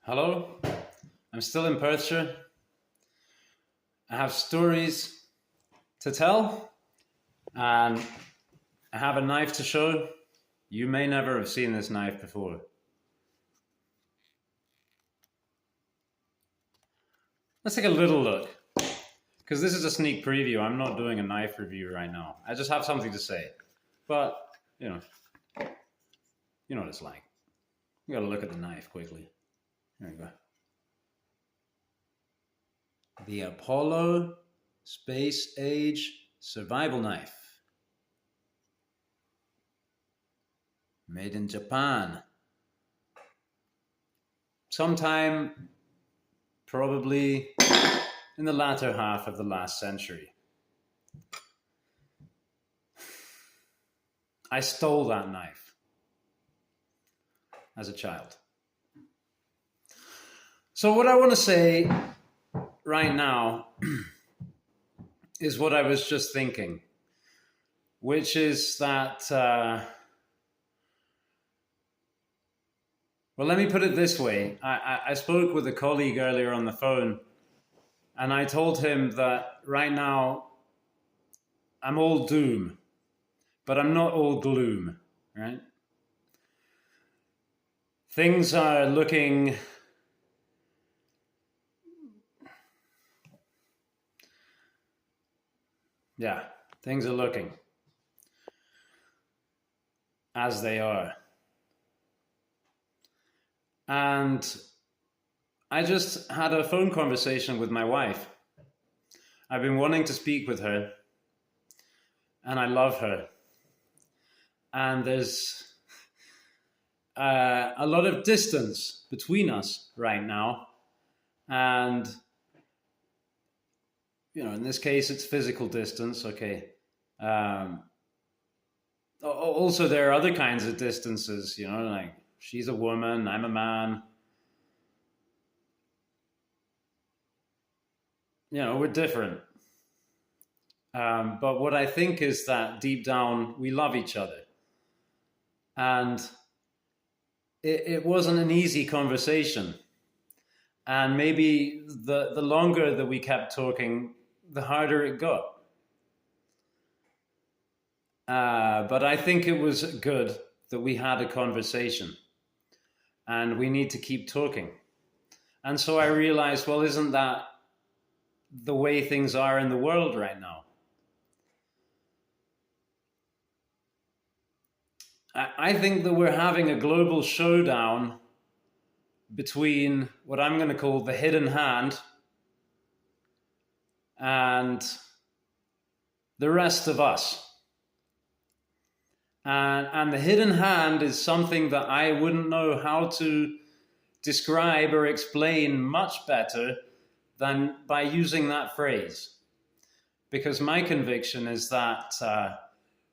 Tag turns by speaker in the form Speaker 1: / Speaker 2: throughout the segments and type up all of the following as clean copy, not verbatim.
Speaker 1: Hello, I'm still in Perthshire. I have stories to tell and I have a knife to show. You may never have seen this knife before. Let's take a little look, because this is a sneak preview. I'm not doing a knife review right now. I just have something to say. But, you know what it's like. You gotta look at the knife quickly. There you go. The Apollo Space Age Survival Knife. Made in Japan. Sometime probably in the latter half of the last century. I stole that knife as a child. So what I want to say right now is what I was just thinking, which is that, well, let me put it this way. I spoke with a colleague earlier on the phone, and I told him that right now I'm all doom, but I'm not all gloom, right? Things are looking things are looking as they are. And I just had a phone conversation with my wife. I've been wanting to speak with her, and I love her. And there's a lot of distance between us right now. And, in this case, it's physical distance, okay. Also, there are other kinds of distances, like she's a woman, I'm a man. We're different. But what I think is that deep down, we love each other. And it wasn't an easy conversation. And maybe the longer that we kept talking, the harder it got. But I think it was good that we had a conversation. And we need to keep talking. And so I realized, well, isn't that the way things are in the world right now? I think that we're having a global showdown between what I'm going to call the hidden hand and the rest of us. And the hidden hand is something that I wouldn't know how to describe or explain much better than by using that phrase. Because my conviction is that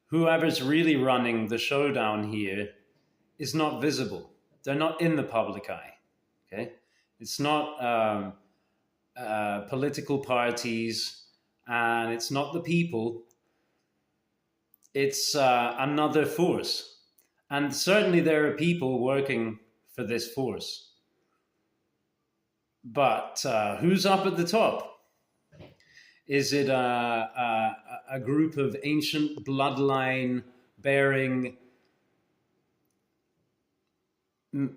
Speaker 1: whoever's really running the showdown here is not visible. They're not in the public eye. Okay, it's not political parties, and it's not the people. It's another force. And certainly there are people working for this force. But who's up at the top? Is it a group of ancient bloodline-bearing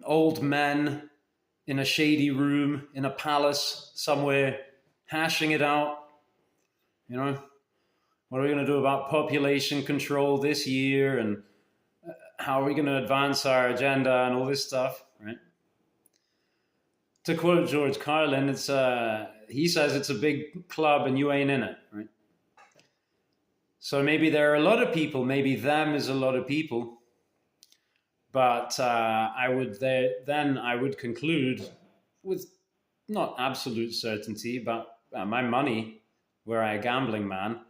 Speaker 1: old men in a shady room, in a palace somewhere, hashing it out? What are we going to do about population control this year, and how are we going to advance our agenda and all this stuff, right? To quote George Carlin, he says it's a big club and you ain't in it, right? So maybe there are a lot of people, maybe them is a lot of people, but I would conclude with not absolute certainty, but my money, were I a gambling man,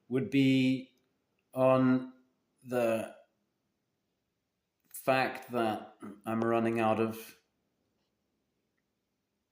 Speaker 1: would be on the fact that I'm running out of